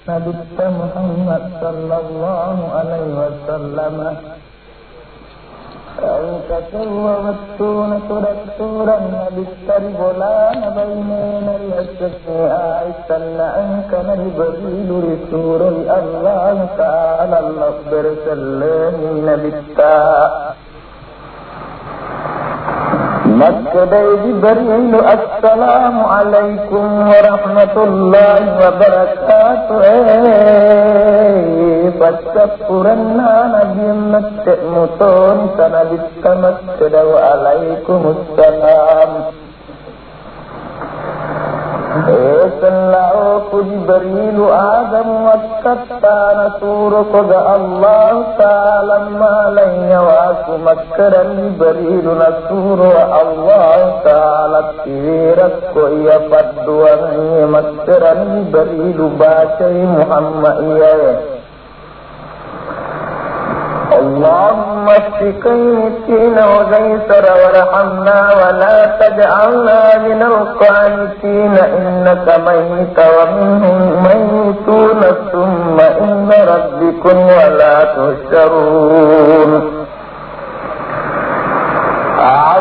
Nabi Muhammad sallallahu alaihi wasallam كتوبتون ترسولا بالتربلان بيننا الأشياء سل عنك نبذيل رسول الله تعالى الأخبر سلمين بالتاء مكة جبريل السلام عليكم ورحمة الله وبركاته فاستغفرنا نبي مكة متون سنبت مكة وعليكم السلام سلعوك جبريل آدم وكتان سورك الله تعالى ما لن يواك مكر جبريل نسور الله تعالى كبيرك ويفد وني مكر جبريل باشي محمد اللهم اشفقين الدين وغيثر وارحمنا ولا تجعلنا من القانتين إنك ميت ومنهم ميتون ثم إن ربكم ولا تحشرون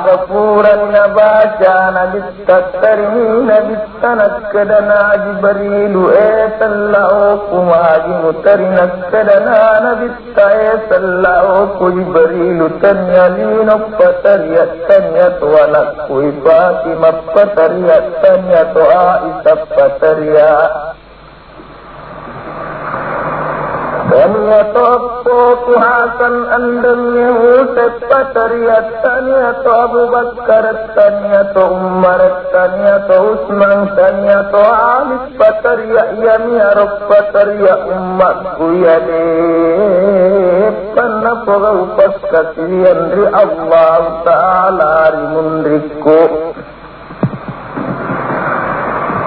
غفورا نباشانا بالتكرمين بالتنكدنا جبريل سلعوكم مترنكدنا سلعوك جبريل تنيلين فتريت تنيت ونكوي فاطمة فتريت تنيت عائشة فتريت Taniyato Hasan andam Yusuf Patariyat Taniyato Abu Bakar Taniyato Umar Taniyato Usman Taniyato Ali Patariyat Yamiyarok Patariyat Ummat Kuyade Panna Poga Upas Kasiyan Ri Allah Ta'ala Rimundriku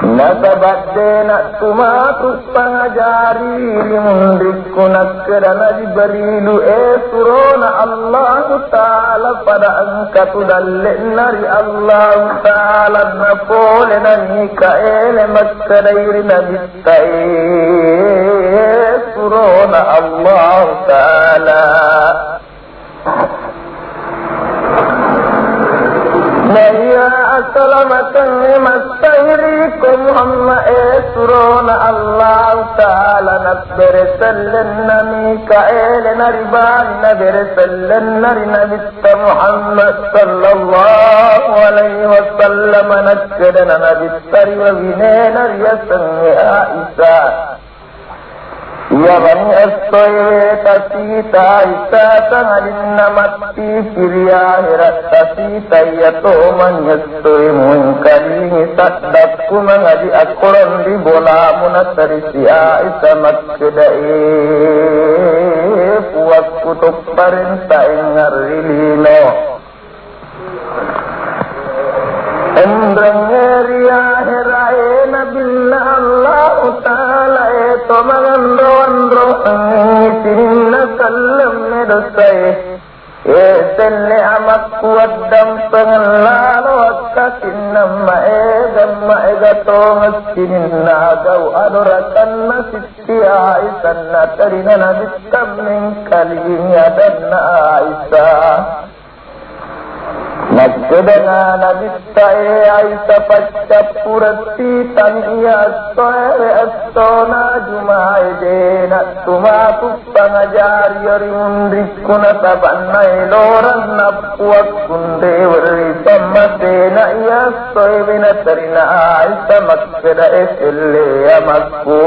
Nasabadena tumatus pangajari limundriku nakkerana Jibrilu surona Allah Ta'ala pada angkatu dallenari Allah Ta'ala napole na Mikael makkadairi nabittai surona Allah Ta'ala Naya assalamatan limastairikum hamma surona Allah Ta'ala nabberesallenna Mikael naribani nabberesallenna Nabitta Muhammad sallallahu alaihi wasallam nakkedana nabittari wa vinena riyasanni Aisyah Ya bani astoye tasita isa tangalin namati kiriya hirat tasita yato manyastoye munkari sadakku mangadi akuran di bola munatarisiya isa makkedae puas kutuk parinta ingarilino Endrangeriya herae nabilla Allah Ta'ala tomagandro andro sinna kallam medosai selle amakku waddam pangallalo akkasinna maega tongasinna gau adorakanna sitti Aisyah tarina nabittam min kalinya danna Aisyah Nakkedana nabitta Aisyah paccapurati taniya astona jumaidena tumaku pangajari yori undrikuna tabanna eloran nappuak kunde wari sammadena iya soebina tarina Aisyah makkeda eselle amakku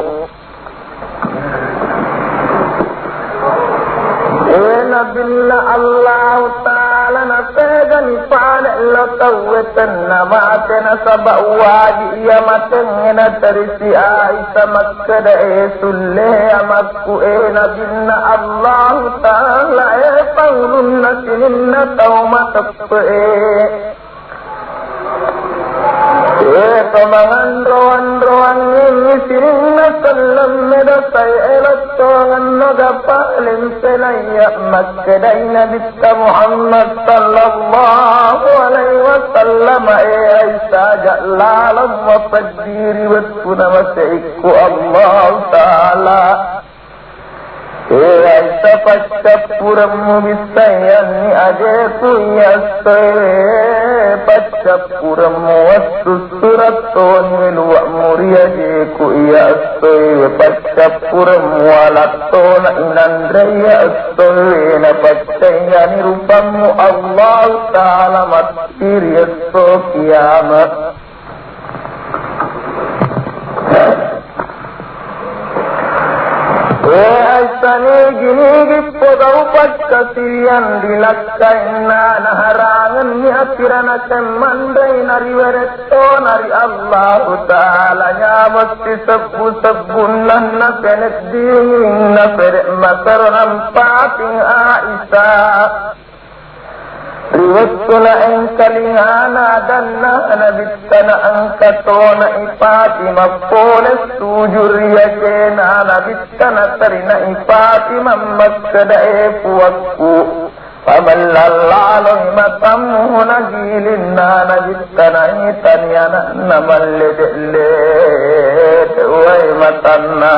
Nabilla Allah Ta'ala napegani pala lakawatan namatena sabawadi yamatengena tarisi Aisyah makkada sulle amakku nabilla Allah Ta'ala paulunna sininna taumatakpe mangan-roan ini sinna sallam medasai elattongan naga paling selaya makkedai Nabi Muhammad sallallahu alaihi wasallam Aisyah jalalam wa fadiri wattuna masaiku Allah ta'ala Aisyah pacapuramu bisayani adeku pacapuramu wasu suraton wiluwa muria jeku pacapuramu walatona inandraya na pacayani rupamu Allah ta'ala matiri kiamat Aisyani gini podau paccasirian dilakkaina naharangannya kirana kemandai nari weretto nari Allah Ta'ala nyamasti sebbu-sebbunan na penet dingin na perek masar nampating Aisyah Riwatuna engkalingana danna nabittana angkatona ipati mappoles sujuriya kena nabittana tarina ipati mammakkada epuwakku pamallallalo imatamu nagilinna nabittana itanyana namallede tuwai matanna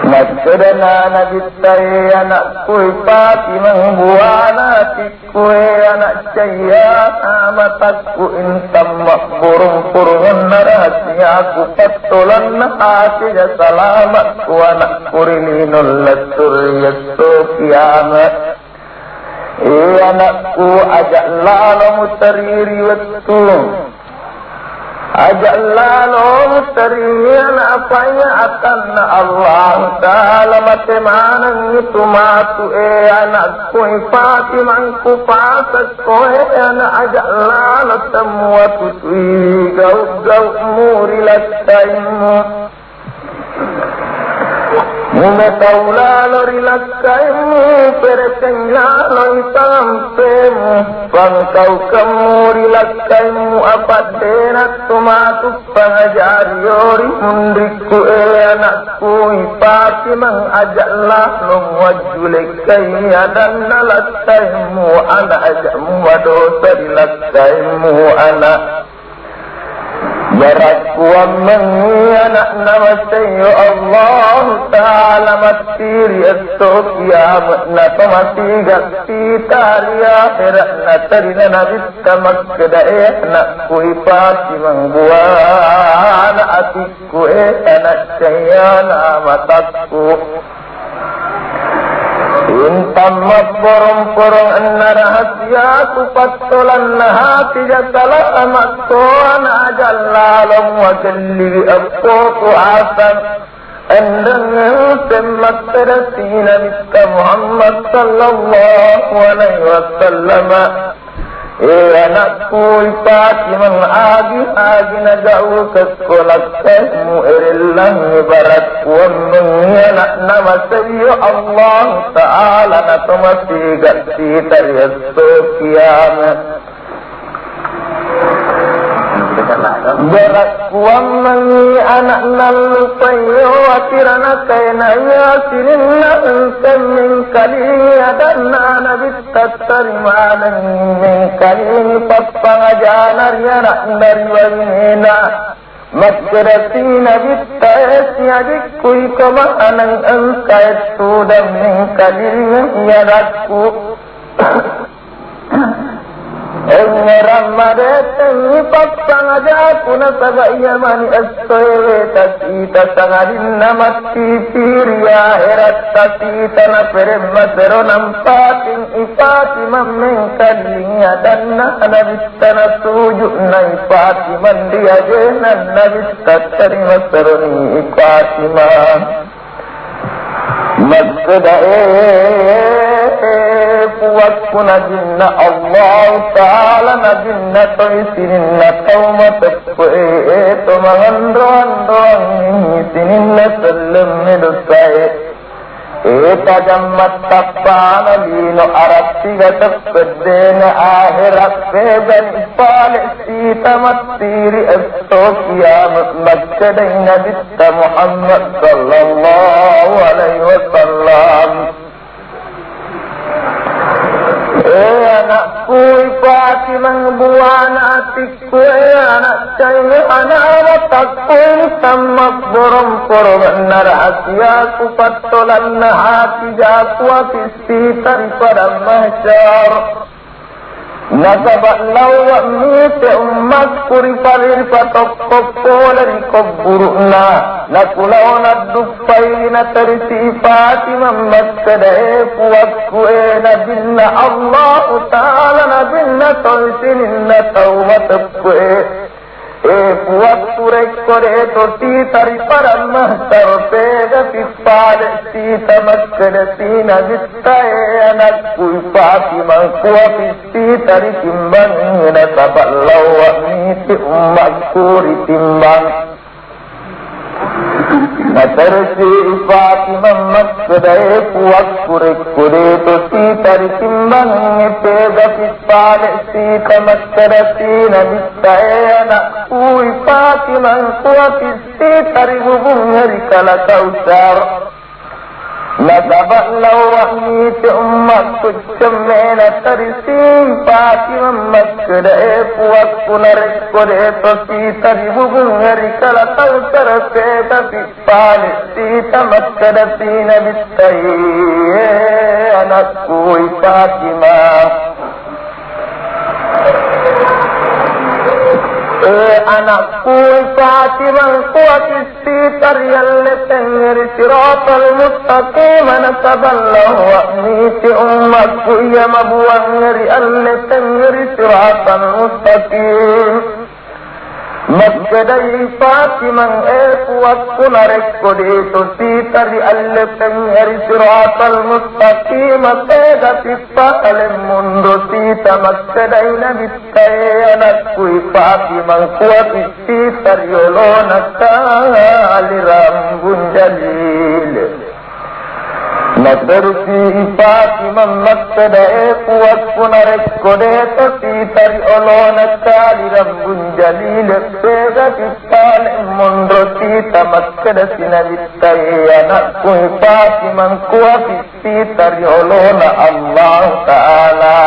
Maksudna nabitai anakku Fatimah buana tikue anak caya amatakku intam burung-burungan rahasiaku patulan hatinya salamatku anakku rilinul lasuriyatu kiamat anakku ajak lalu mutariri waktu Ajaklah lo terian apanya akan Allah Ta'ala macam itu matu anakku Fatimahku pasat koe anak ajaklah lo semua tutui gau murilat taimu Mumetaula lo rilakaimu peretengla lo itampemu Pangkau kamu rilakaimu apadenat tomatu pangajari yori mundriku anakku Fatimah ajaklah lo wajulekai dan nalataimu anak ajakmu wadosa rilakaimu anak Barakuan anak nama saya Allah Ta'ala matiri esok kiamat Nata masih gakti tali akhirat Natarina nabita makkedai anakku Fatimah buah anak atikku anak saya nama takku Intam porong-porong anna rahasiaku patolan hati jatala amakku ana ajallalom wa jalli abqoku asan endang temmat terasina Nabi Muhammad sallallahu alaihi wasallam anakku Fatimah agi na jauh ke sekolah kamu irillah ibaratku anak nama saya Allah Ta'ala nato masih gati tariyasto kiamat Berakku anak nalupayo atirana kainaya sirinna min kali adanna nabittat tarimanan min kali pappangajanar yana dari wajina Makrati nabittas yadikku kama anang angkait sudah min kali yarakku Ramadhan paksang aja kuna sabaya mani asoe tasita sangadin namati piria erat tasita na peremma sero nampating ipati mamengkalinya dan nabista na sujuk na ipati mandia jenan nabista terima seroni ipati Maksudnya puasku najinna Allah Ta'ala najinna toisininna taumatakku mangan doang-doang sininna sallam medusai tappaanaliino arabsigata beddeena aahirat feegani paalesiitamattiiri estoo kiyaama makkadayna bitta muhammad sallallahu alayhi wasallam anak kuy Fatimah buana atikku anak cahaya anak takkuy sama borong-borong narahasiaku patolan hati jaku apisi daripada mahsyar nasabak lawak mite umat kuri palir patok kopolan koburukna nakulau nadupai na terisi Fatimah maskadae puakku nabinna Allah Ta'ala nabinna tolsinin na taumatakku puakku rekore toti daripada mahsyar pega pipale sita maskadasi nabistae anakku Fatimah kuapisi dari timbang nasabak lawak mite umat kuri timbang Natarsi Fatimah maskadae puakku rekore toti dari timbang pega pipale sita maskadasi nabistae anakku Fatimah kuapisi dari hubung hari kala kausar nasabak lawak mite umatku cemena terisi Fatimah maskadae puakku narekode tosi tari hubung hari kala kausar pega pipale sita maskadasi nabistae anakku Fatimah anakku Fatimah kuatisi tariyalle tengeri siratal mustaqim nasaballahu wa'nisi ummatku ya mabuang ngeri alle tengeri siratal mustaqim maskadai Fatimah puakku narekode tosi tari alle tengeri siratal mustaqim pega pipale mundo sita maskadai nabistae anakku Fatimah kuatisi tariolona kalirambun jalil Nadarsi Fatimah maskadae puakku narekode tosi tariolona kalirambun jalil pega pipale mundo sita maskadasi nabistae anakku Fatimah kuatisi tariolona Allah Ta'ala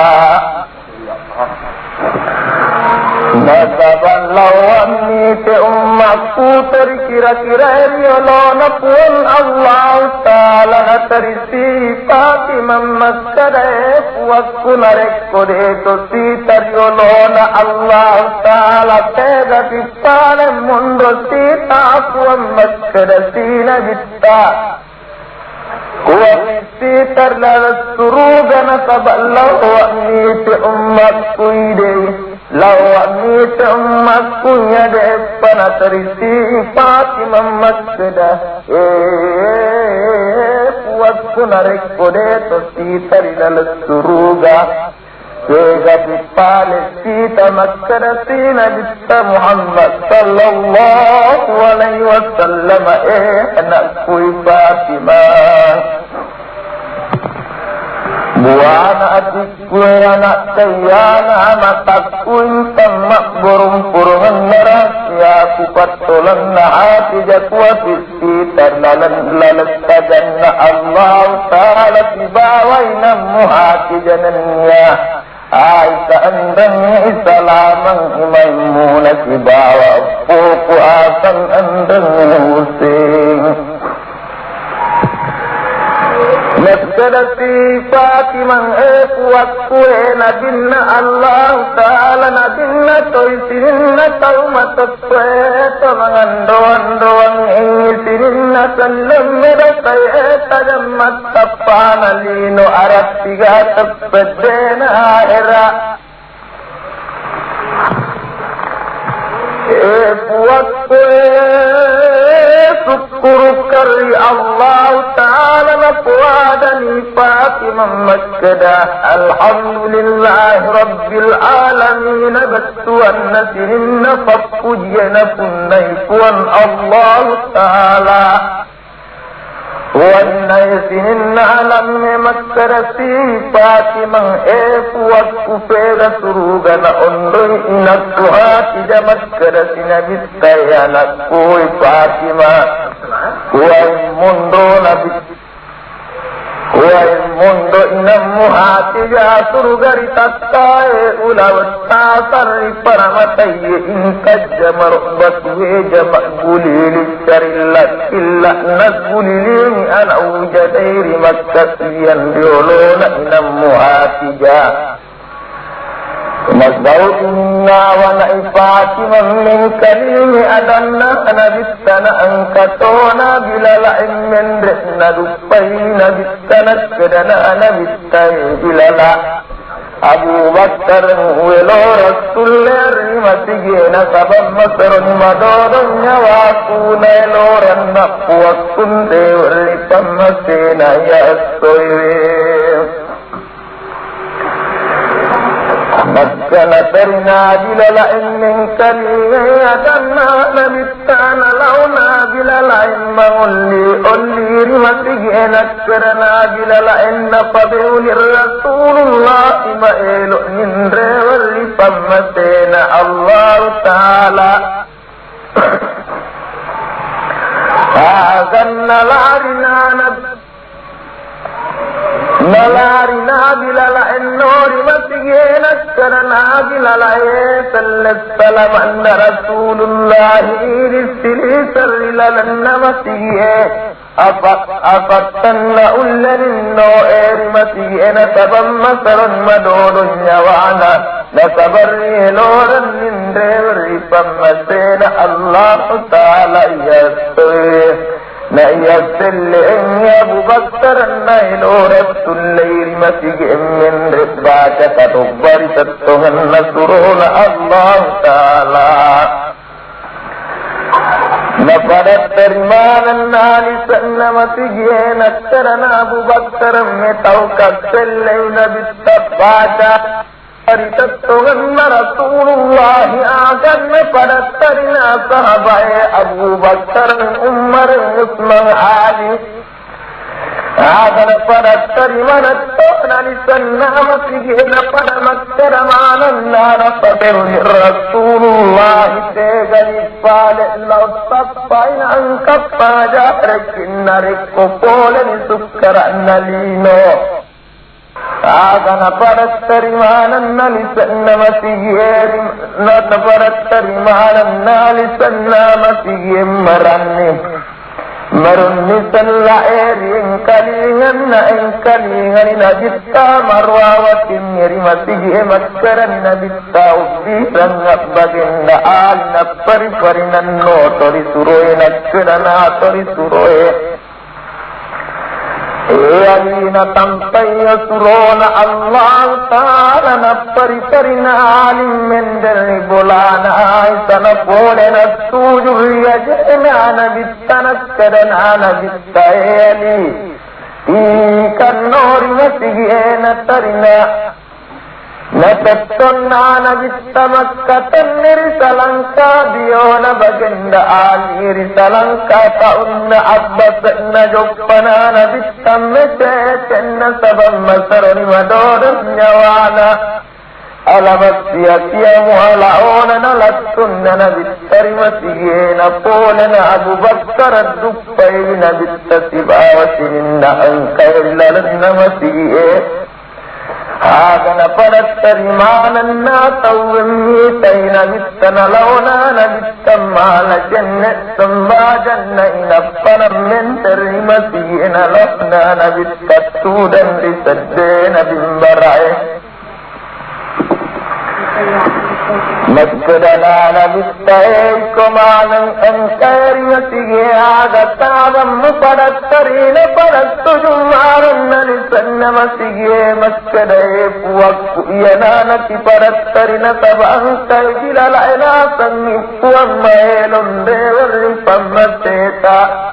nasaban lawan mite umatku terkira-kira riolona pun Allah Ta'ala natarisi Fatimah maskadae puakku narekode tosi tariolona Allah Ta'ala pega pipale mundo sita aku maskadasi nabitta kuatisi tarlala suruga nasabak lawan mite umatku ide lawak mite umatku nyade pana terisi Fatimah maskadah puakku narekode tosi tarlala suruga pega pipale sita maskadasi nabitta Muhammad sallallahu alaihi wasallam anakku Fatimah buana adikku anak sayana mataku intamak burung-burungan rahasia ku patolan hati jakuati tarlalan lalestajanna Allah Ta'ala tibawaina muhati jananya Aisyah andang isalamang Maimuna tibawa puku asan andang Husin maskadasi Fatimah puakku nabinna Allah Ta'ala nabinna toisininna taumatatwe tamangandoan-doan ingisininna sallam medasay tajammat tapana lino arat tiga tapedena era puakku syukuru kari Allah Ta'ala napuadani Fatimah maskadah alhamdulillah rabbil alamin batuan nasirinna fapujana punnai puan Allah Ta'ala والنيسن علم مكرسي فاتما ايف وكفير سروغنا اندوي انكوهات جمكرسنا بالتيانا كوي فاتما وَإِمُّنْدُ إِنَمُّهَاتِجَا سُرُغَرِ تَتَّائِ أُلَوَتَّا سَرِّ پَرَمَتَيِّ إِنْكَجَّ مَرُبَتُوِي جَمَقُلِيلِ شَرِلَّتْ إِلَّا نَسْبُلِلِينِ أَنَا وُجَدَيْرِ مَكَّسِيًا بِيُولُونَ إِنَمُّهَاتِجَا نَسْبَوْتِ مِنَّا وَنَئِفَاتِ مَنْ كَلِيمِ أَدَنَّا نَبِتَّنَا أَنْكَتُونَا بِلَلَئِمْ مِنْ رِحْنَ دُفَّيْنَ بِتَّنَكْرَنَا نَبِتَّيْ بِلَلَا أبو بكر وَلَوْ رَسُولَ رِمَتِجِينَ سَبَمْ مَسْرٌ مَدَوْدٌ يَوَاكُونَ لَوْرَنَّ وَكُنْدِ وَلِفَمَّسِينَ يَسْتُوِرِ مكنا ترنا بللعن من كليتنا نبتانا لونا بللعن أولي رمسينا كرنا بللعن فبيول الرسول الله مئيل من ريول فمسينا الله تعالى هذا نلارنا بللعن نور مسينا كرنا بللعن سلسلم أن رسول الله رسلي سللن مسيح أفتن أولن النوئر مسيحنا تبم مصر مدود يوانا نصبري لورا من ريور فمسينا الله تعالى يستوي نيسل إن أبو بكر النيلور السليل مسيح من رباك تدبر ستهن نسرون الله تعالى نفرت رمان النالس النمسيح نكرنا أبو بكر متوك السلين بالتباكة فرتتهن رسول الله آدم فرترنا صحبه أبو بكر عمر عثمان علي آدم فرتر من التونا لسنا مسيحنا فرمكتر معنا النار فبر رسول الله تيغني فالع لو صفين عنك فاجارك النرق قولني سكر النلينو آغنا فرستر مانا لسنا مسيح نتفرستر مانا لسنا مسيح مرني سلا إيرين كليهن نجتا مرواوة ميري مسيح مكرن نجتا وبيسا نبغن آل نبري فرنا نوتري سروي نكرنا تري سروي أين تنطي سرون الله تعالى نبري فرنا عالم من دربولانا سنقولنا السوجه يجئنا نبتنكرنا نبتايلي تيك النور مسيحنا ترنا نتتنا نبتمكة نرسلنكا بيون بجند آلي رسلنكا تأن عبسنا جبنا نبتمسيتن سبب مسر مدور نوانا ألمسيتي مهلعوننا لتن نبتر مسيحنا قولنا أبو بكر الدفين نبتسباوتنا أنك إلا لنا مسيح هذا نفرت رمان الناس وميتين بستنا لونا نبتما لجنة سنبا جنة نفنا من ترمسينا لفنا نبتتودا لسدين بمبرعه مكدنا نبتايكم عن أنكار مسيح هذا تعظم مفرطرين فرطت جمعنا لسن مسيح مكدايف وكينانك فرطرين سبعا كيجل العنا سنف وميل ديور فمسيتا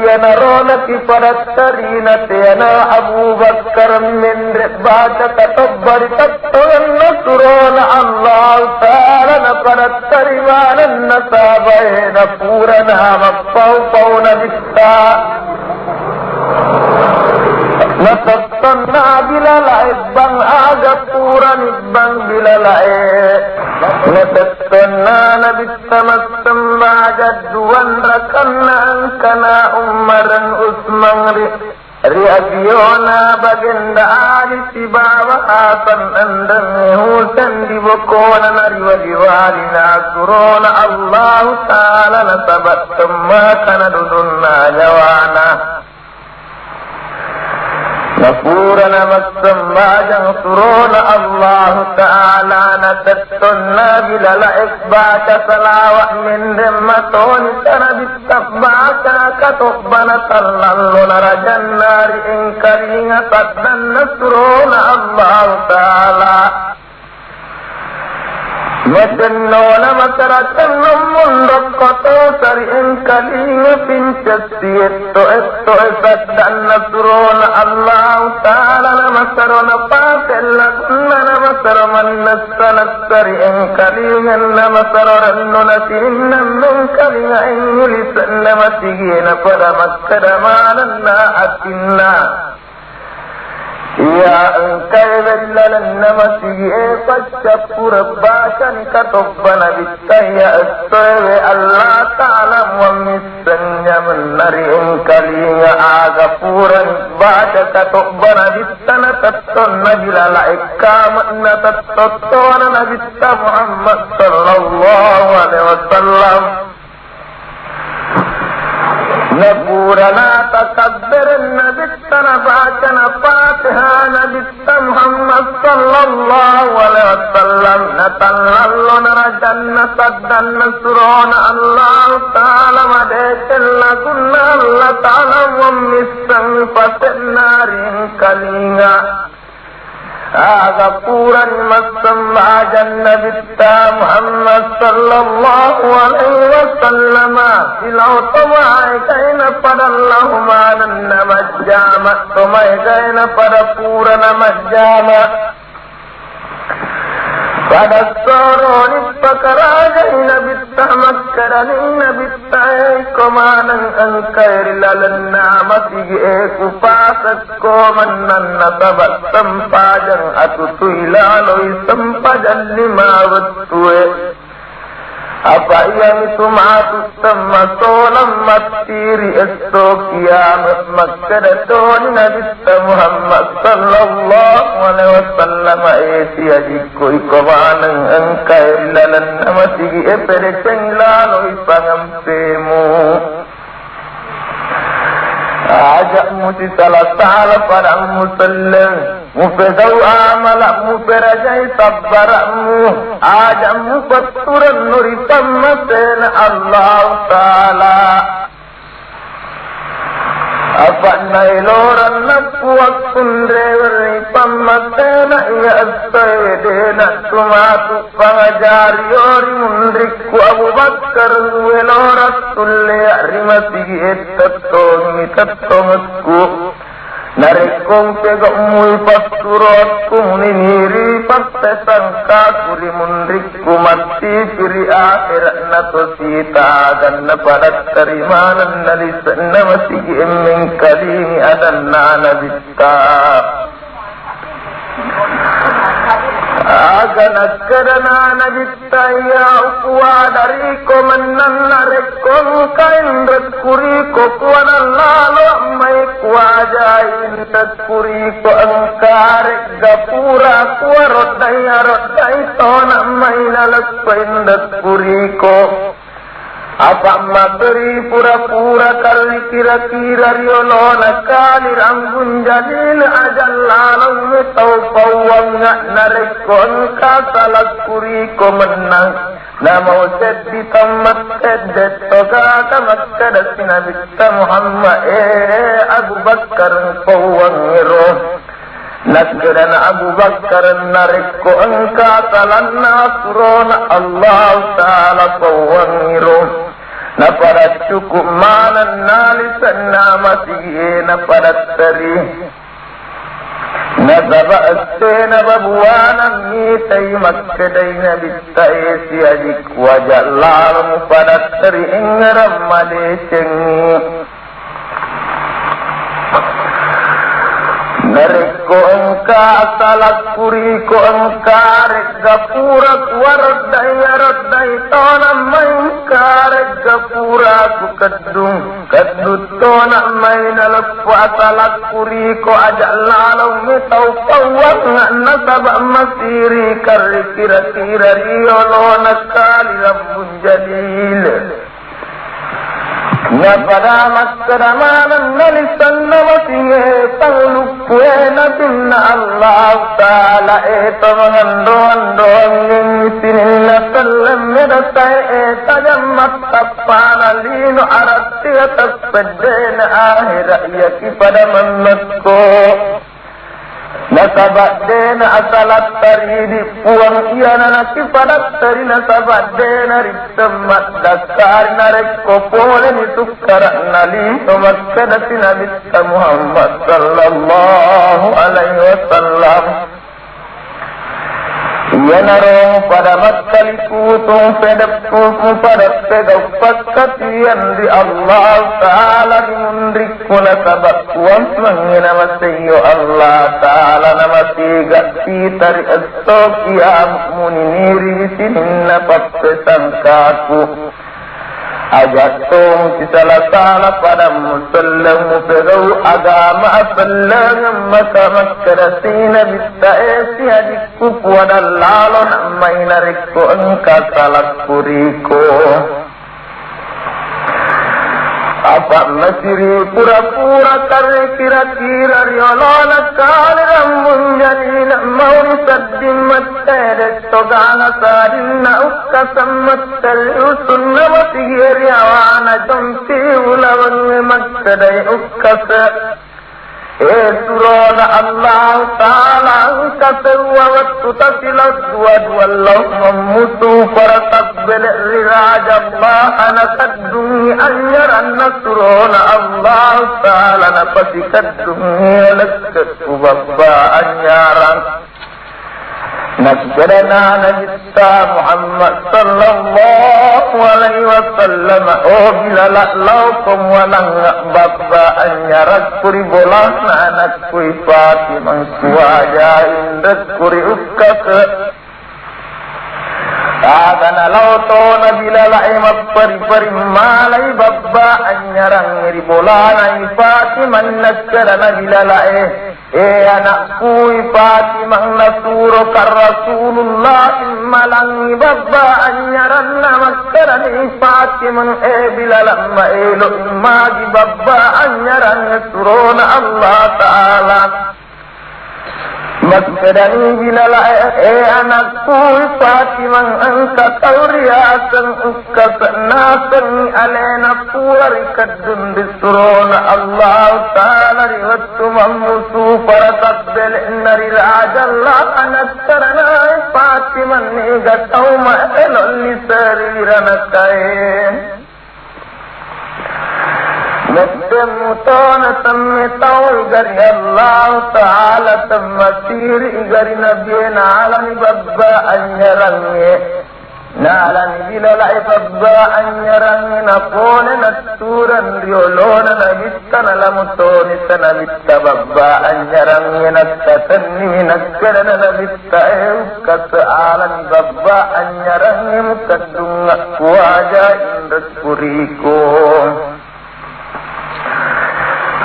ينرون كفرترين تينا أبو بكر من ربات كتبر تطن نصرون الله تعالى نفرتر مانا نصابين پورنا مقفوفون بستا نتطنا بلالعبان آغا پورا نبان بلالعب نتطنا نبستمستم باجدوان ركنا أنكنا أمرا أسمان رياضيونا بجند آل سباب حاسن أندن يهوسن دبكونا نري وجوالنا سرون الله تعالى نتبتم ما كنددنا جوانا نفورنا مستمع جنصرون الله تعالى نتتنا بلا إثبات سلاوة من رمتون سنة بالتبعك كتقبنا تلالنا رجا النار إن كريم صدا نصرون الله تعالى مجنون مكرة مندقة سرئن كليم فينشسي اتو صدا نصرون الله تعالى نمسرون فاتل لكنا نمسر من نسل سرئن كليم نمسرون نسين من كليم إنجلس نمسيين فدمكر مالنا أتنا يا أنكي بللن مسيئي فالشفر باشن كتبنا بالتهي السوء الله تعالى ومسن من نرئن كليم آغفورا باشا كتبنا بالسنة تتن بللعكام نتتطون نبت محمد صلى الله عليه وسلم نبورنا تكبر نبتنا باكنا فاتحة نبت محمد صلى الله عليه وسلم نتلل نرجن صدا نسرون الله تعالى مديك لكنا الله تعالى ومسن فسنار كلينا آغفورا مسمى جنة محمد صلى الله عليه وسلم إلو طمعي كين فد اللهم أننا مجامع طمعي كين فد پورا مجامع فدسورون فكراجين بالتمكرنين بالتعيكمانا أنكير للنعمة إيكو فاسكو منن نتبتم فاجا أتطويلالو يسمفجا لما وطوه أفأيامتم عاتستم مطير السوكيام مكدتون نبت محمد صلى الله عليه وسلم إيسي أجيكو إكوانا أنكا إلا لنمسي إبرشن لانو إفهم سيمو ajak muti salah salah pada muslim mufedau amal muferajai sabaramu ajak mufatturan nuri tammaten Allah Ta'ala apa nailoran nakuak sundrewari pammatena iya astayedena sumatu pangajariori mundriku Abu Bakar welorat tulle arimati ettatongi tattongatku narikong pegakmui pasturotku muniniri pattesangka kuri mundriku mati kiri akhirat natosita ganna padat karimanan nalisanna masih emeng kalini adanna nabitta aganakkarana nabitta ya ukwa dari komannan narekong kaindrat kuri ko kuwanan lalo may kuwajain tat kuri ko angkarek gapura kuwa rodday tona may nalagpaindat kuri ko apa materi pura-pura kali kira-kira riolo nakali rambun jalil ajal lalang tau pawang narekon kasalag kuri ko menang namau seddi tamat seddet toga tamat seddet sinabita Muhammad Abu Bakar pawang ero Nakran Abu Bakar narikko angka talanna surona Allah Ta'ala pawang ero نفرت كمانا نالسا مسيح نفرت ريه نسب السين ببوانا ميتي مكدين بالتأيس يجك وجلال مفرد إن رماليشن Nariko engka salak puri ko engka rega pura waradai tona main rega pura ku kedut tona main lepa salak puri ko ajak lalau mitau pawak nasab masiri kari kira riolo nakali rambun jalil Ya pada makramanan nalisan nawasiye panglukwe na binna Allah Ta'ala ito mengandong sinin na salam medasay tajamat tapana lino arati atas pedena akhirat yaki pada manatko Nasabadena asalat tari di puang iana nasi padat tari nasabadena risemat dasar nareko pole ni tukar nali somat kedati Nabi Muhammad sallallahu alaihi wasallam ia narong pada matkali kutung pedepku pada pedau pakatian di Allah Ta'ala dimundriku nasabak kuang mengina masayo Allah Ta'ala nama tiga tari estoki amuniri sininna papesangkaku Ajatung kisala-sala pada musallam mufedau agama asallam maka makarasina bittaesi adikku puada lalon mainariko engka salak kuriko apa masiri pura-pura kare kira-kira riolona kare rambun jalina mauri saddim matere togana sadinna ukka sammatere usunna matigeri awana jomti ulawan makkadai ukkasa surona Allah Ta'ala kasewa waktu tasilat dua-dua Allah memutu para takbel riraja Allah anak kadungi anyaran surona Allah Ta'ala napasi kadungi lekku babba anyaran Nasjadana Najista Muhammad sallallahu alaihi wasallam oh bila laukum walang babba anyarat kuri bolas anak kui Fatimah kuaja indat kuri ukkas Agana lauto nabila laima pari malai babba anyarang iri bolana Fatimah nasjadana nabila lae anakku Fatimah nasuro kar Rasulullah malangi babba anyaran namakkarani Fatimah bilalamma elo magi babba anyaran surona Allah Ta'ala Maksadani bilala anakku Fatimah angka tauriasan ukkasan alena puari kadun disurona Allah Ta'ala riwattu mamusu para takbel nari rajallah anakkarana Fatimah niga tauma elolli sariranakai Mutona sammitau gari Allah Ta'ala tammasiri gari Nabi nalani babba anyarangi nalani bilalai babba anyarangi napone naturan riolona nabittana lamutoni sanabitta babba anyarangi nakkatanni nakkarana nabitta eukkas alani babba anyarangi mukaddunga kuaja indas puriko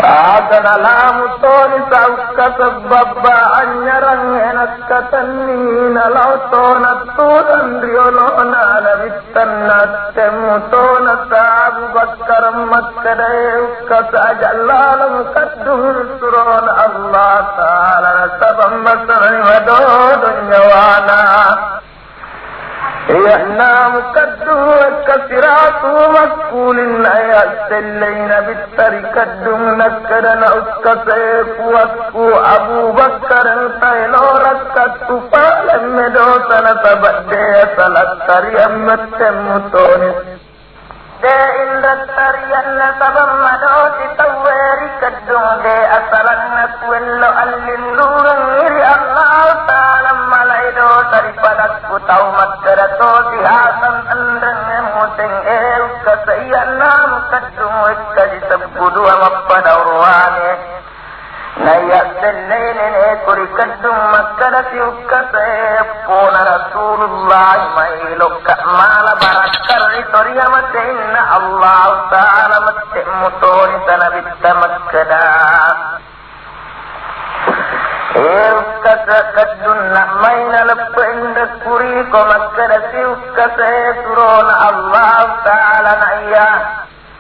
Agana lamu toni sauka sebabba anyarang enak katanni nalau tona turan riolona nabitan temu tona Abu Bakar makkadai ukkas ajallalam kaddur surona Allah Ta'ala sabam masari wadodun nyawana يحنا مكدو كسرات مكول يأسلين بالترك الدم نكرنا أسكسيف واسكو أبو بكر الخيلو ركت فالم دوسنا تبدي سلطر يمتم تونس دائن tarian sabam madoti tawari kadung de asalan nakwello allindurang iri Allah ta'ala malaido daripada ku tau makkarato sihasan andang emusing kasayan nam kadung ikadi sabbudu amappada urwane Nayak delene kuri kadung makkadati ukkase pona Rasulullah mailok mala barakar ritoriya mate inna Allah ta'ala mate mutoni tanabitta makkada ukkase kadung maina leppa inda kuri ko makkadati ukkase surona Allah ta'ala naya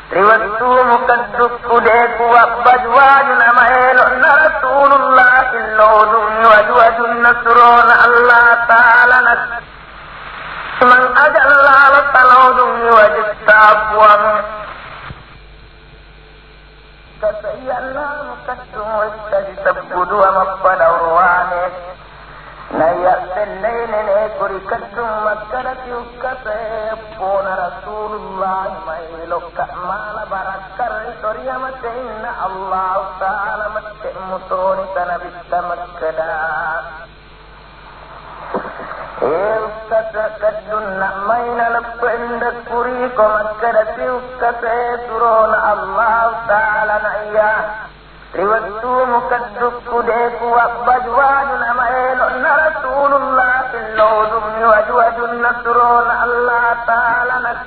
Riwatu mukadduk kudeku wabbajwaju namaelo na Rasulullah illodum wajwajun nasron Allah ta'ala nas man ajallala talodum wajistafwam kasayalla mukaddum wajistabbudu amapada urwane Nayak selene kuri kadung makkadati ukkase pona Rasulullah mailok mala barakar ritoriya mate inna Allah ta'ala mate mutoni tanabitta makkada ukkase kadung maina leppa inda kuri ko makkadati ukkase surona Allah ta'ala naya Riwatu mukadduk kudeku wabbajwaju namaelo na Rasulullah illodum wajwajun nasron Allah ta'ala nas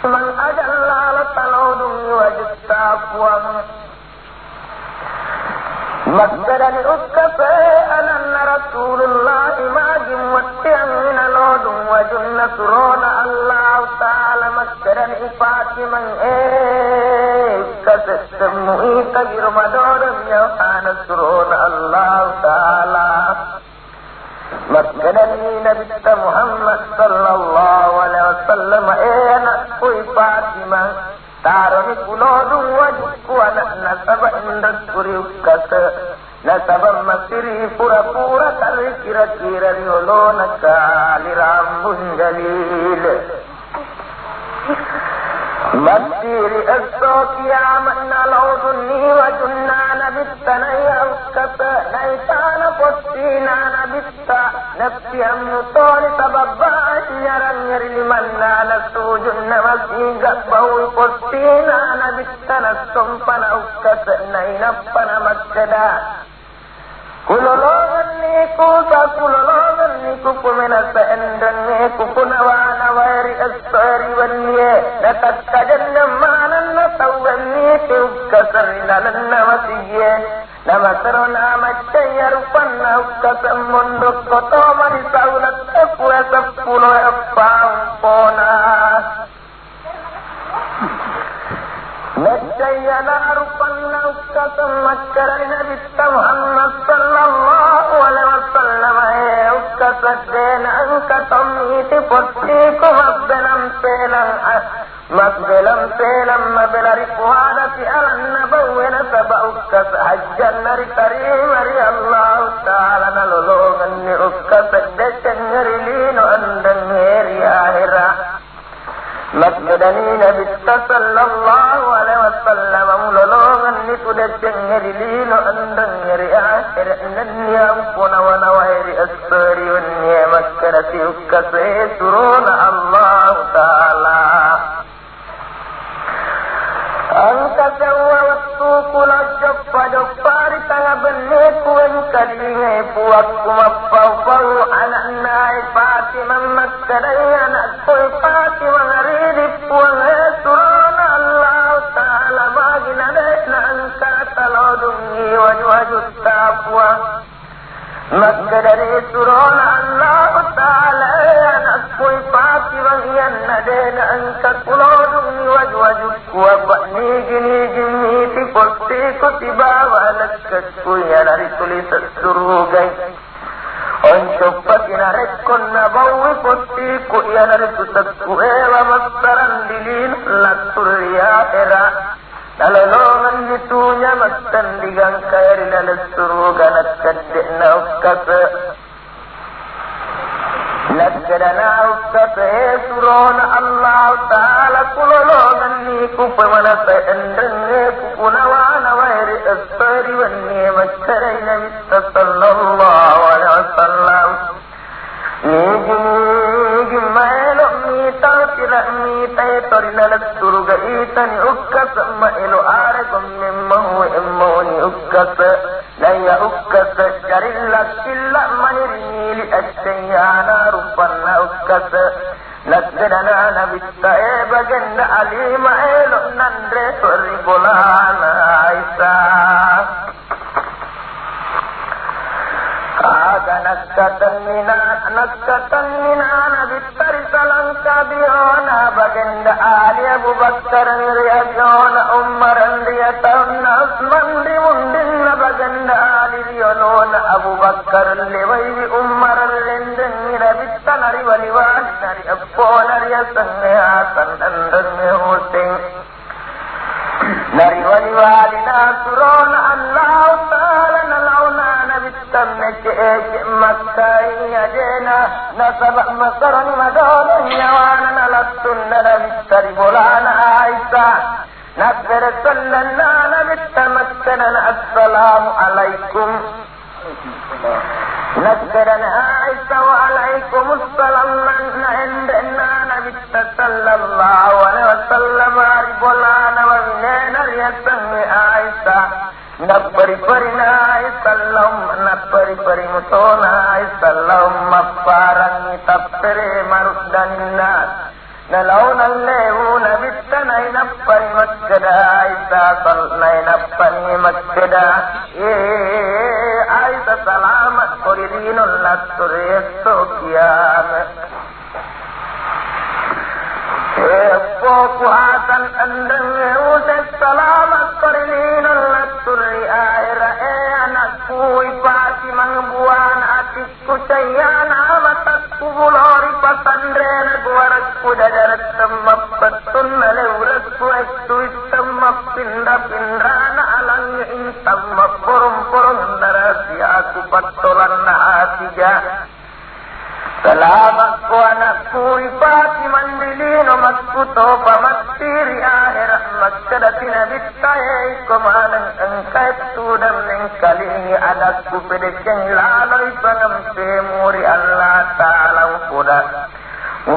man ajallala talodum wajistafwam Makkadani ukkase alanna Rasulullah imajim watti'an minalodum wajun nasron Allah ta'ala makkadani Fatiman Semui kagir madoram yohana surun Allah ta'ala Makkadani Nabi Muhammad sallallahu alaihi wasallam enak kui Fatimah Taroni kulodung wajibku anak nasaba indah kuri ukkasa Nasaba masiri pura-pura kali kira-kira riolona kali rambun jalil Masiri esok kiamat nalaudunni wajunna nabitta naya uskata naitana postina nabitta nafsi amnutoni sababba nyaran nyari limanna nasujunna masiga bahui postina nabitta nasumpana uskata nainappana makkada Kulolongan niku sa kulolongan niku pumena sa endang niku punawana wairi asari wanye natat kajan namanan na tawan niku kasarinalan na masiye namasaro na macayarupan na ukasam mundok koto manisaulat epua sapulo epampona Najjayana rupanna ukkasam makkaran Nabi Muhammad sallallahu alaihi wasallam ukkasadena angkatam iti pottiku mabbelam pelam mabelari puhadati alan nabawena saba ukkas hajjan nari tarimari Allah ta'ala nalolongan ni ukkasadda ngari lino andang ngeri akhirah Makkadani Nabi sallallahu alaihi wasallam mulolongan ni sudah ngeri lino andang ngeri akhir nanni ampuna wa nawairi asri wanni makkadati ukkase suruna Allah ta'ala angkasa waktu kula joppa tangga beneku kalingai puak kumapau anak nai Fatimah makkadai anak koi Fatimah ngaridi puang suruna Allah ta'ala bagi nadai na angkata lodungi wajwajut tapua makkadai suruna Allah ta'ala anak koi Fatimah yan nadai na angkat lodungi wajwajut kuabak nigi tipostiku tibawa lakatku ya dari tulisan surugai Oncopat inarekon na bawi postiku ya dari tulisanku ewa masaran dilin laturya era nalolongan ditunya masan digang kairi lalas surugan at kadek na ukkasa Nakadana ukkasa surona Allah ta'ala kulolong ni ku pemana endenge ku punawana wairi astari wanni makkarai nabi sallallahu alaihi wasallam ni maelo mi tawtira mi tay torina surga itani ukkas maelo are gommemmo emmoni ukkas laya ukkas jarilla killa manirili attayana rupanna ukkas lakdana nabitta bagenda alima elo nandre sorri bolana aisa aga nakatan mina nabittari salanka biona bagenda ali Abu Bakar riyajona Umar riyatawna Usman dimundinna bagenda ali riyolona Abu Bakar lewai Umar lenden nabitta nari waliwali nari appona riyasanne Hasan andane Hussein nari waliwali nasurona Allah ta'ala nalauna nabitta makkai ajena nasaba makarani madona nyawana nalattunna nabittari bolana Aisa nabbere sallanna nabitta makkana assalamu alaikum nabbere Aisa wa alaikum assalam inna nabitta sallallahu alaihi wasallam bolana wa minena riyasan Aisa nabbari parina sallam nabbari parimutona sallam mapparangi tappere maruddanna nalaunallehu nabittana inappari makkada Aisa sallai nappani makkada Aisa salamat koridinul latturesso kiyame Poku Hasan andenge uses salamat koridinul latturi aira anakku ipati mangbuan atikku sayana matakku bulori pasandren guarakku dajarat temapatun leurakku ektu temapinda pindrana alang intam maporum narasi aku patolan naatiga Salamatku anakku ipati mandilino makkuto pamattiri akhirat makkadati nabittaye komanang angkait tudam neng kalingi anakku pedekeng laloi pangamse muri Allah ta'ala kuda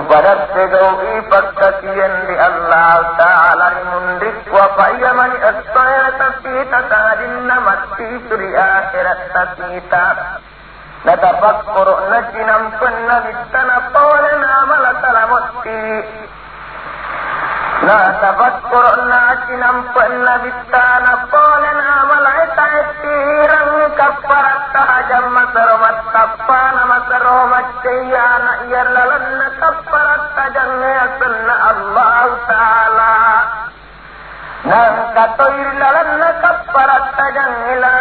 upadat segau ipakkakian di Allah ta'ala mundik wa payamani astaya tasita kadinna matti suri akhirat tasita natafakkur najinam kunna bittana qawlana malatalamutti natafakkur najinam kunna bittana qawlana malaitaitirang kapparat tahajam masaromat tappana masaromat cayana iyalalanna kapparat tajangnya asanna Allah ta'ala nang katoir lalanna kapparat tajang la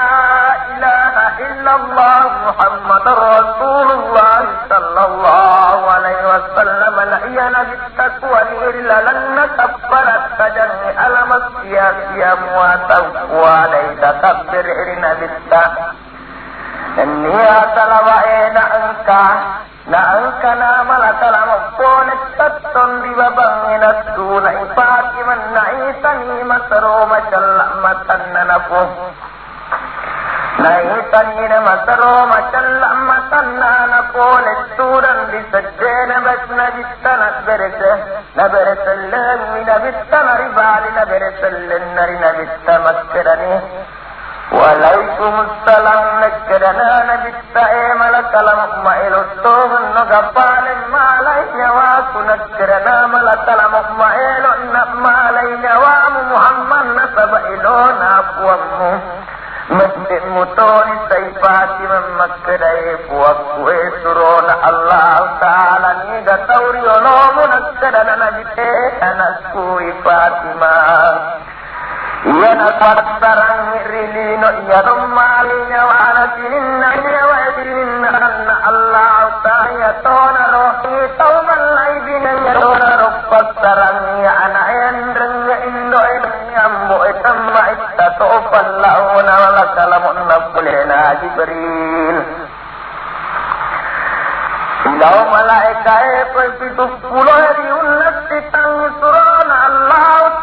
ilaha illallah Muhammad Rasulullah sallallahu alaihi wasallam la iyana bittaqwa lalanna kapparat tajang alamat sia muatau wa laita tabbir irina bitta niya talawaena na angka nama lakalam pone tatton di babang inasuna ipati man naitani masaro macalla matannanapu naitani na masaro macalla matannanapu lesturan di sajjena basna bittana beresellen mina bittana ribali na beresellen nari na bitta makkerani Waalaikumsalam nakkedana nabitta malakalam ma'iluttuhun nugapalin malay nyawaku nakkedana malakalam ma'ilun na malay nyawamu Muhammad nasaba ilona puwammu masjid mutoni saipati mamakkedai puwakku surona Allah ta'ala ni gatawri olomu nakkedana nabitte anakku Fatima Iya nak sarang rilino iya rumalinya wana sininna iya wa sininna anna Allah ta'ala tona rohi tauman laibina tona rupat sarang ya anak endreng indo nyambo itamma itta tofan launa wala kalamun nabulena Jibril Ilau malaika perpitu pulau di ulat titang surana Allah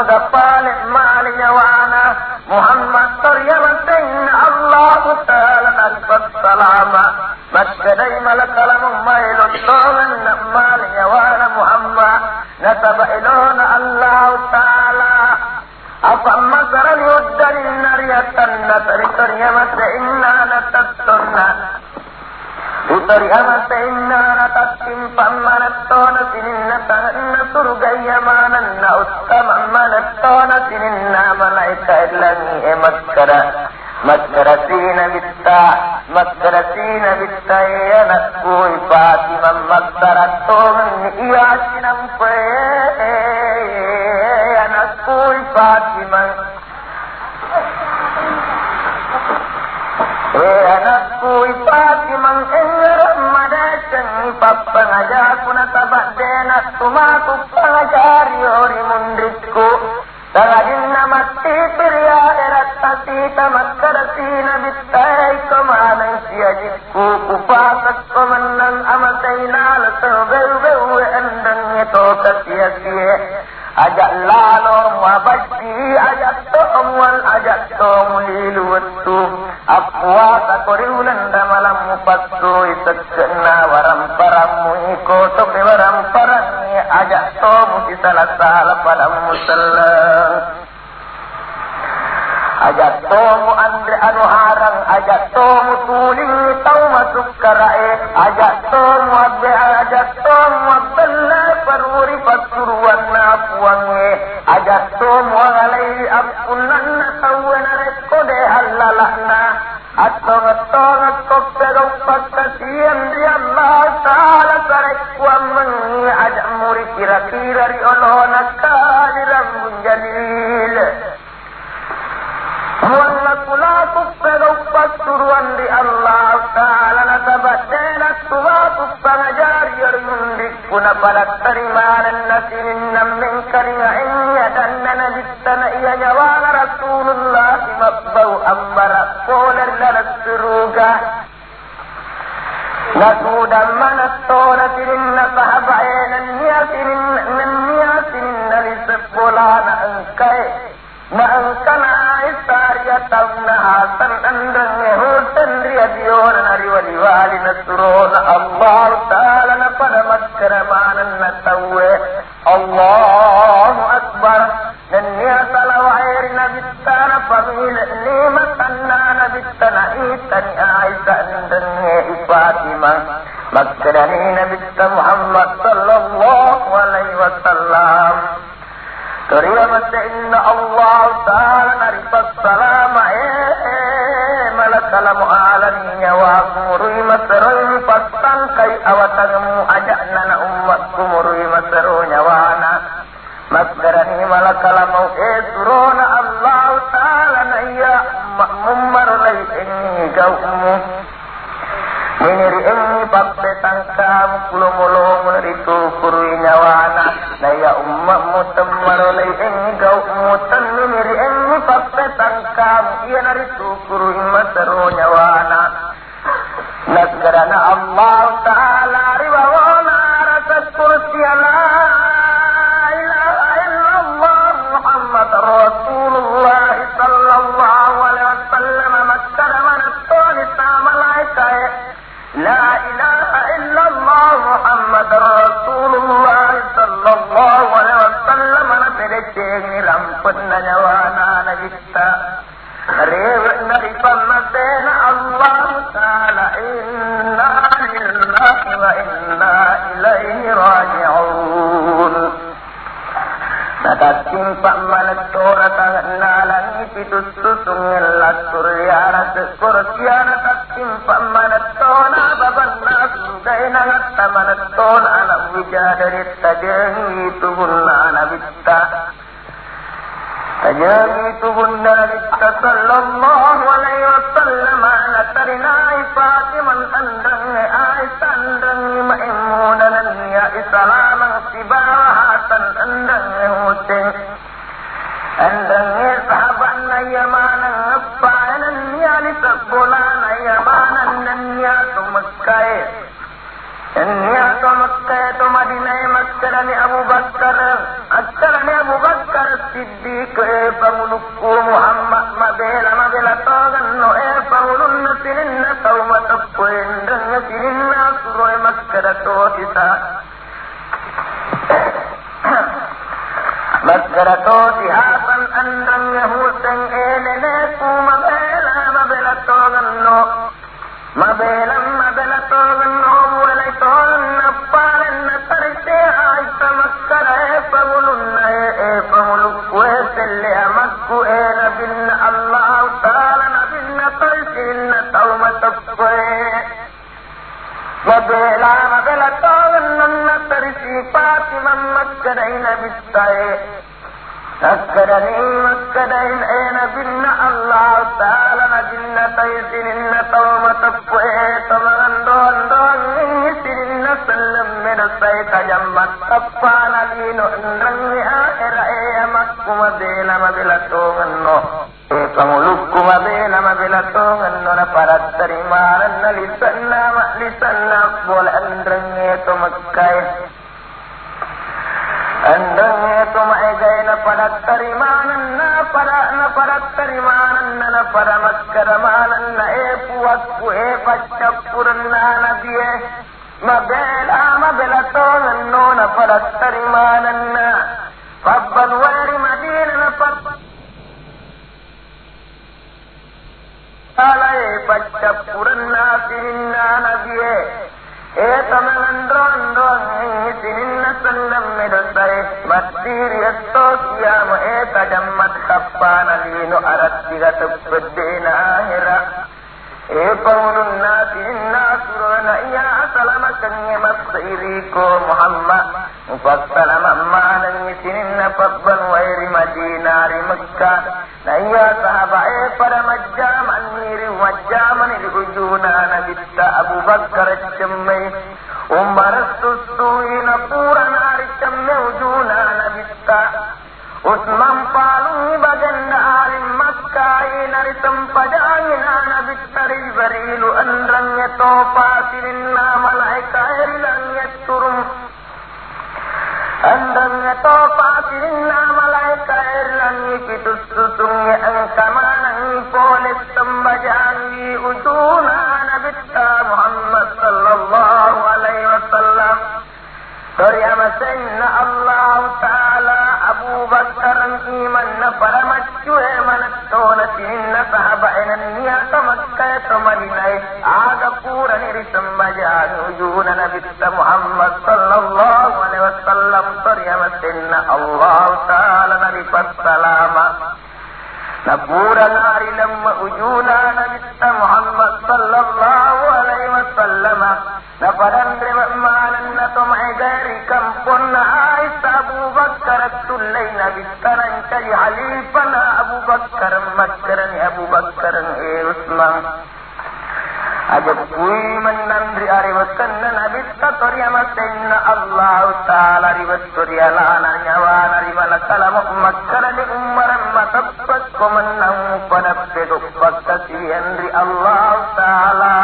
gapale malinya wana Muhammad sariyamatin Allah ta'ala nalfat salama maskadai malakalam mailun tongan malinya wana Muhammad natabailona Allah ta'ala apa masaran yuddan nariyatan natarikariyamat inna natattunna Utariyamat inna natatimpan manatona sininna tanganna surgayamanan na uttamam manatona sininna malaika ilangi maskarasina bitta yanakku ipatimam maskaratongan iyasinam yanakku ipatimam anakku ipatimam engeram madacang papangajaku natabadena tumaku pangajari ori mundritku tangadinna mati pirya erattasita maskarasina bittai komanang siajikku kupasak komanang amasainal sebeu-beu endang itu kasia-sia ajak lalo muabadi ajak tomuan ajak tomulilu wetu apwa takoriulan damalam mupatsu isekna waram paramu iko tobe waram parangi ajak tomu salah pada musallam ajak tomu andre anu harang ajak tomu tuling tau masuk karae ajak tomu abbe ajak tomu abdalla paruri paturuan napuange ajak tomu alai apunan tawena rekode halalahna atong kopegau pakasian di Allah taala sarekwam ajak muri kira-kira ri olona kaliram munjalil wala kulaku pegau paturuan di Allah taala natabadena tuwaku pangajari armundi kuna pada terimanan nasirin namin karinga enya dan nanabitana iya nyawana Rasulullah mabbau ambara polar lalas suruga nasudan manastona sirinna sahabaena niyasirin nalisepolana engkai maangkana isariya tawna hasan andang hutan riyadiyon nariwaliwali nasurona Allah ta'ala na pada maskaramanan natawe Allahu Akbar dan niya salawair nabitana pamila nimatanna nabitana itani Aisyah dan Fatimah maskadani nabita Muhammad sallallahu alaihi wasallam Kariyamat inna Allah ta'ala narifat salama malakalamu alaninya wa kumurui masaroy patan kay awatanmu ajak nana umat kumurui masaroy nyawana masgarani malakalamu surona Allah ta'ala naya mummarulay ini gawmu Miniri ini pakpe tangkam kulumulong ritu kurui nyawana Naya umatmu temarolay ini gawmutan Miniri ini pakpe tangkam Iya naritu kurui masaro nyawana Nasgarana Allah ta'ala riwawana Rasat kursi la ilaha illallah Muhammad Rasulullah sallallahu alaihi wasallam Maskaraman at-toni sa malaikai La ilaha illallah Muhammad Rasulullah sallallahu alaihi wasallam na pinagting nilampun na nyawana na gita Rewet na ipamate na Allah ta'ala inna lillahi wa inna ilaihi raji'un Natatimpak malatora tangan nalangi pitus susungin lasuryana sekursiana tatimpak manatona baban nasugay nangat manatona anak wijadari tajengi tubunna nabitta tajengi tubunna nabitta sallallahu alaihi wasallam natarina Fatiman andang Aisyah maimunan ya isalamang sibahatan andang Husin andang sahabat na yamanang apayanan niya lisabula na yamanan na niya tumakay niya tumakay tumadinay maskara ni Abu Bakar Siddiq pangulukku Muhammad mabela togan no pangulun sininna tawmata puendang sininna suroy makkada to isa makkada to sihapan andang huseng elene ku mabela togan no mabela togan no walay togan napalen na tarite ay sa makkada pangulun pangulukku selle amakku nabinna Allah ta'ala nabinna tarsinna tawmata mabela togan nanna tarisi Fatima makkada nabistaye makkadain nabinna Allah ta'ala nabinna tarsinna tawmata tamandoon sininna sallam menasay kayammat tapana lino ndrangi ahira amakku mabela togan no pangulukku mabela togan no na paratarimaran na lisanna bola andrangi to makkay andrangi to maigay na paratarimanan na para magkaramanan na puwagku pagkapuran na nabiye mabela togan no na paratarimanan na pabbalwari madina na alay pagkapuran na sininna nabiye tamanandron sininna sallam medosay matiriyatto siyama tajammat kappana lino arattiga tabbedena ahira pangulun na sininna surona iya salamakannya masiriko Muhammad mufassalama manang sininna pabban wairi madinari Makkah na iya sahaba para majjaman niri majjaman ujuna nabitta Abu Bakar chammai Umar susuina pura nari chamme ujuna nabitta Usman palung baganda alim Makkah nari sampajangina nabitta ribarilu andrangnya topa sininna malaika ilangnya turum andangnya topa sininna malaika irlangi pitus susungnya angkamanang polis sembajangi ujuna nabitta Muhammad sallallahu alaihi wasallam Toriyama sayyidina Allah ta'ala Abu Bakar iman na para machuhe manattona sininna sahaba niyata Makkah to Madinah aga pura niri sambajangi ujuna nabitta Muhammad sallallahu alaihi wasallam Toriyama sayyidina Allah ta'ala nabi passalama na pura nari lamma ujuna nabitta Muhammad sallallahu alaihi wasallam na parandre manan na to maigari kampon na Aisha Abu Bakar tullay nabitta nan kay halifa na Abu Bakar makkaran Abu Bakar Usman ajab kui menandri ariwatan na nabitta toriyama sayyidina Allah ta'ala riwat toriyalana nyawa nari malakala makkaran Umar matappat kumanang panapedok pagkasiyanri Allah ta'ala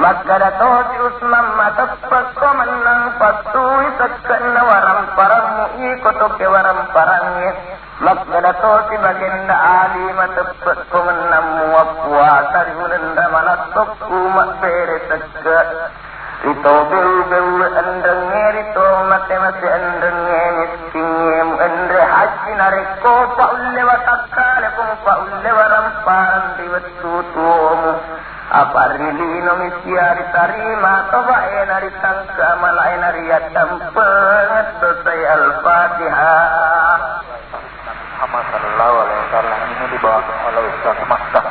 Makkada tosi Usman matappat kumanang patuhi sakkan na waram paramu ikoto ke waram parangnya Makkada tosi bagenda ali matappat kumanang muwapwa sarihunanda malatok umat bere sakka Rito bew andangnya rito mate andangnya miskinnya andre haji nareko pa ulle watakale kung pa ulle waram paran diwatutumu aparilino misyari tarima toba nari tangka malay nari yatampengat selesai Al-Fatihah Muhammad sallallahu alaihi wasallam ini dibawa oleh Ustaz Makkah